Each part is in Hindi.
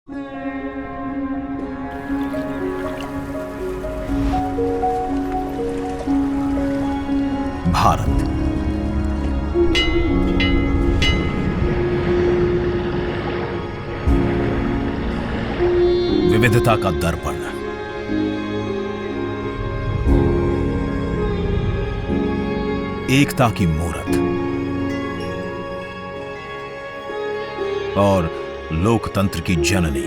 भारत विविधता का दर्पण, एकता की मूरत और लोकतंत्र की जननी।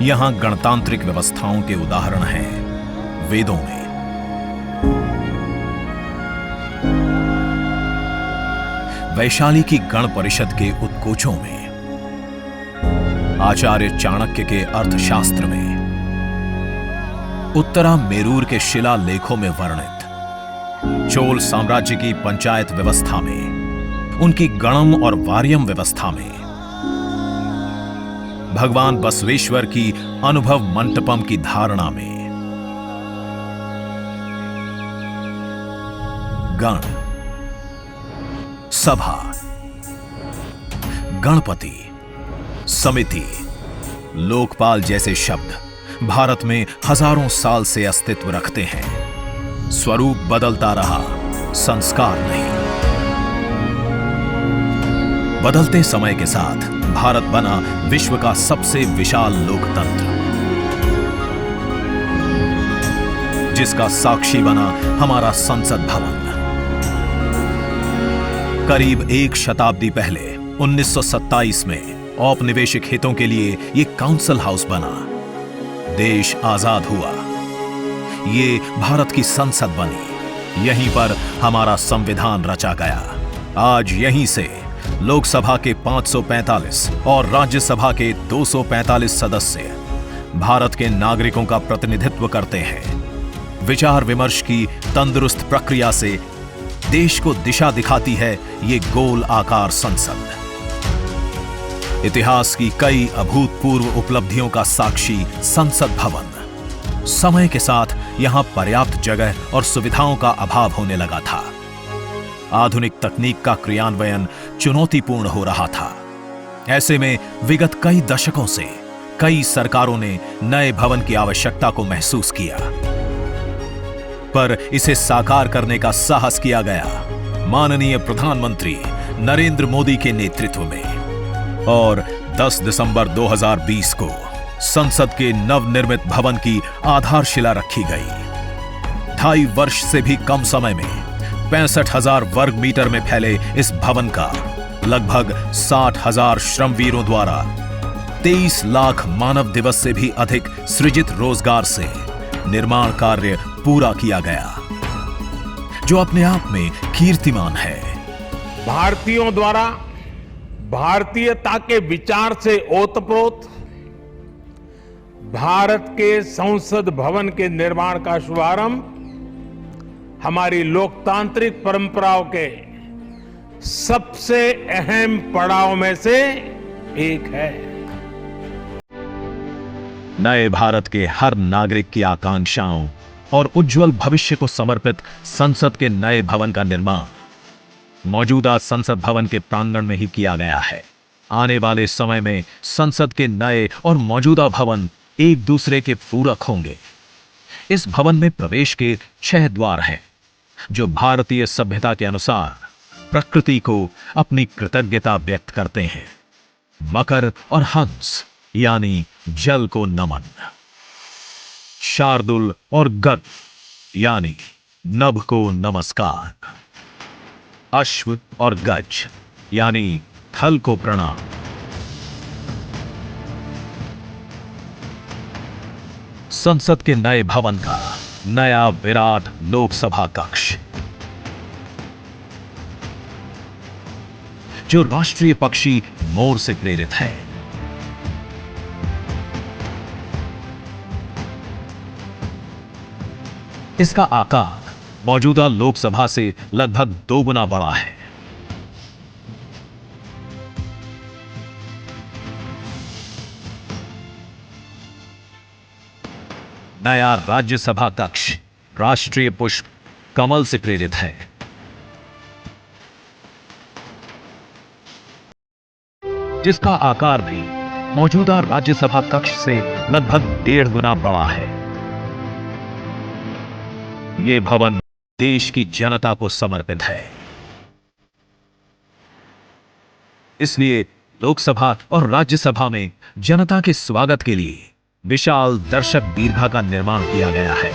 यहां गणतांत्रिक व्यवस्थाओं के उदाहरण हैं वेदों में, वैशाली की गण परिषद के उत्कोचों में, आचार्य चाणक्य के अर्थशास्त्र में, उत्तरा मेरूर के शिलालेखों में वर्णित चोल साम्राज्य की पंचायत व्यवस्था में, उनकी गणम और वार्यम व्यवस्था में, भगवान बसवेश्वर की अनुभव मंटपम की धारणा में। गण, सभा, गणपति, समिति, लोकपाल जैसे शब्द भारत में हजारों साल से अस्तित्व रखते हैं। स्वरूप बदलता रहा, संस्कार नहीं। बदलते समय के साथ भारत बना विश्व का सबसे विशाल लोकतंत्र, जिसका साक्षी बना हमारा संसद भवन। करीब एक शताब्दी पहले 1927 में औपनिवेशिक हितों के लिए यह काउंसिल हाउस बना। देश आजाद हुआ, ये भारत की संसद बनी। यहीं पर हमारा संविधान रचा गया। आज यहीं से लोकसभा के 545 और राज्यसभा के 245 सदस्य भारत के नागरिकों का प्रतिनिधित्व करते हैं। विचार विमर्श की तंदुरुस्त प्रक्रिया से देश को दिशा दिखाती है ये गोल आकार संसद। इतिहास की कई अभूतपूर्व उपलब्धियों का साक्षी संसद भवन। समय के साथ यहां पर्याप्त जगह और सुविधाओं का अभाव होने लगा था। आधुनिक तकनीक का क्रियान्वयन चुनौतीपूर्ण हो रहा था। ऐसे में विगत कई दशकों से कई सरकारों ने नए भवन की आवश्यकता को महसूस किया, पर इसे साकार करने का साहस किया गया माननीय प्रधानमंत्री नरेंद्र मोदी के नेतृत्व में। और 10 दिसंबर 2020 को संसद के नवनिर्मित भवन की आधारशिला रखी गई। 2.5 वर्ष से भी कम समय में 65,000 वर्ग मीटर में फैले इस भवन का लगभग 60,000 श्रमवीरों द्वारा 23 लाख मानव दिवस से भी अधिक सृजित रोजगार से निर्माण कार्य पूरा किया गया, जो अपने आप में कीर्तिमान है। भारतीयों द्वारा भारतीयता के विचार से ओतप्रोत भारत के संसद भवन के निर्माण का शुभारंभ हमारी लोकतांत्रिक परंपराओं के सबसे अहम पड़ाव में से एक है। नए भारत के हर नागरिक की आकांक्षाओं और उज्जवल भविष्य को समर्पित संसद के नए भवन का निर्माण मौजूदा संसद भवन के प्रांगण में ही किया गया है। आने वाले समय में संसद के नए और मौजूदा भवन एक दूसरे के पूरक होंगे। इस भवन में प्रवेश के 6 द्वार हैं, जो भारतीय सभ्यता के अनुसार प्रकृति को अपनी कृतज्ञता व्यक्त करते हैं। मकर और हंस यानी जल को नमन, शार्दुल और गद यानी नभ को नमस्कार, अश्व और गज यानी थल को प्रणाम। संसद के नए भवन का नया विराट लोकसभा कक्ष, जो राष्ट्रीय पक्षी मोर से प्रेरित है। इसका आकार मौजूदा लोकसभा से लगभग 2 गुना बड़ा है। नया राज्यसभा कक्ष राष्ट्रीय पुष्प कमल से प्रेरित है। जिसका आकार भी मौजूदा राज्यसभा कक्ष से लगभग 1.5 गुना बड़ा है। ये भवन देश की जनता को समर्पित है। इसलिए लोकसभा और राज्यसभा में जनता के स्वागत के लिए विशाल दर्शक दीर्घा का निर्माण किया गया है।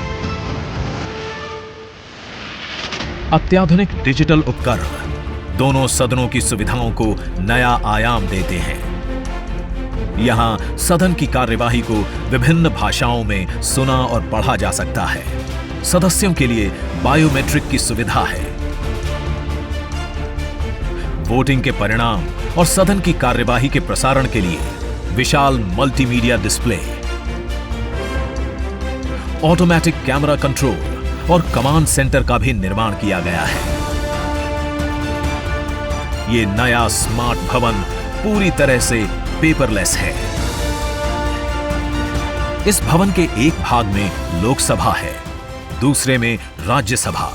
अत्याधुनिक डिजिटल उपकरण दोनों सदनों की सुविधाओं को नया आयाम देते हैं। यहां सदन की कार्यवाही को विभिन्न भाषाओं में सुना और पढ़ा जा सकता है। सदस्यों के लिए बायोमेट्रिक की सुविधा है। वोटिंग के परिणाम और सदन की कार्यवाही के प्रसारण के लिए विशाल multimedia display, automatic camera control और कमांड सेंटर का भी निर्माण किया गया है। यह नया स्मार्ट भवन पूरी तरह से पेपरलेस है। इस भवन के एक भाग में लोकसभा है, दूसरे में राज्यसभा।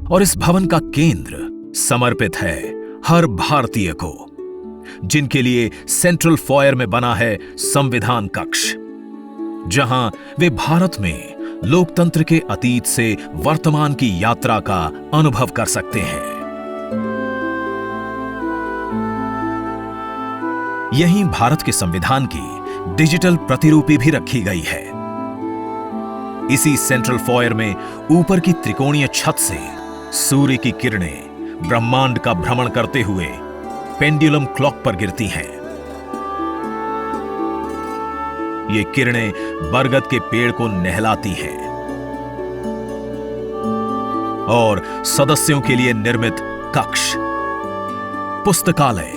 और इस भवन का केंद्र समर्पित है हर भारतीय को, जिनके लिए सेंट्रल फॉयर में बना है संविधान कक्ष, जहां वे भारत में लोकतंत्र के अतीत से वर्तमान की यात्रा का अनुभव कर सकते हैं। यहीं भारत के संविधान की डिजिटल प्रतिरूपी भी रखी गई है। इसी सेंट्रल फॉयर में ऊपर की त्रिकोणीय छत से सूर्य की किरणें ब्रह्मांड का भ्रमण करते हुए पेंडुलम क्लॉक पर गिरती हैं। ये किरणें बरगद के पेड़ को नहलाती हैं और सदस्यों के लिए निर्मित कक्ष, पुस्तकालय,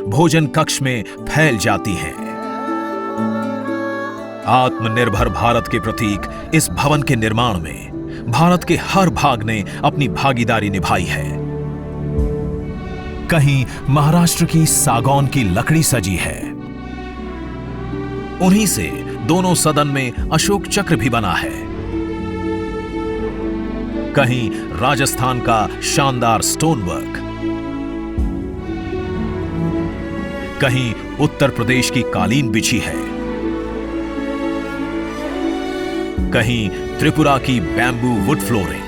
भोजन कक्ष में फैल जाती हैं। आत्मनिर्भर भारत के प्रतीक इस भवन के निर्माण में भारत के हर भाग ने अपनी भागीदारी निभाई है। कहीं महाराष्ट्र की सागौन की लकड़ी सजी है, उन्हीं से दोनों सदन में अशोक चक्र भी बना है। कहीं राजस्थान का शानदार स्टोन वर्क, कहीं उत्तर प्रदेश की कालीन बिछी है, कहीं त्रिपुरा की बैम्बू वुड फ्लोरिंग,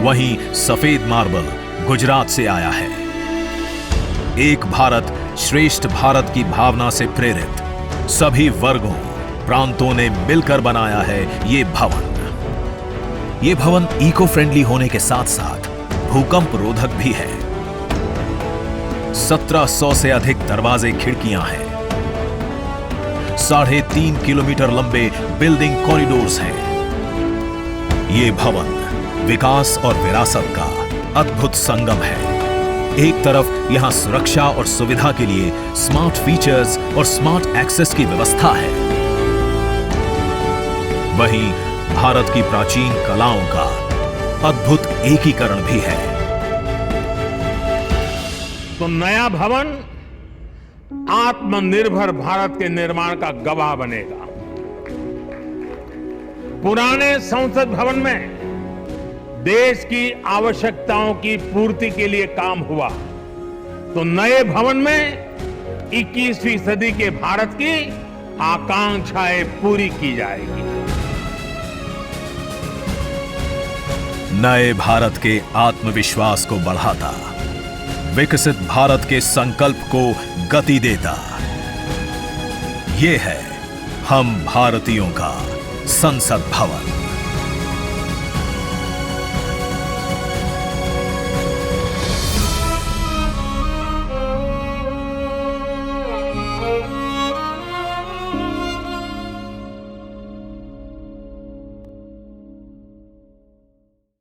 वहीं सफेद मार्बल गुजरात से आया है। एक भारत श्रेष्ठ भारत की भावना से प्रेरित सभी वर्गों, प्रांतों ने मिलकर बनाया है ये भवन। ये भवन इको फ्रेंडली होने के साथ साथ भूकंप रोधक भी है। 1700 से अधिक दरवाजे, खिड़कियां हैं। 3.5 किलोमीटर लंबे बिल्डिंग कॉरिडोर्स हैं। ये भवन विकास और विरासत का अद्भुत संगम है। एक तरफ यहां सुरक्षा और सुविधा के लिए स्मार्ट फीचर्स और स्मार्ट एक्सेस की व्यवस्था है, वहीं भारत की प्राचीन कलाओं का अद्भुत एकीकरण भी है। तो नया भवन आत्मनिर्भर भारत के निर्माण का गवाह बनेगा। पुराने संसद भवन में देश की आवश्यकताओं की पूर्ति के लिए काम हुआ, तो नए भवन में 21वीं सदी के भारत की आकांक्षाएं पूरी की जाएगी। नए भारत के आत्मविश्वास को बढ़ाता, विकसित भारत के संकल्प को गति देता, ये है हम भारतीयों का संसद भवन।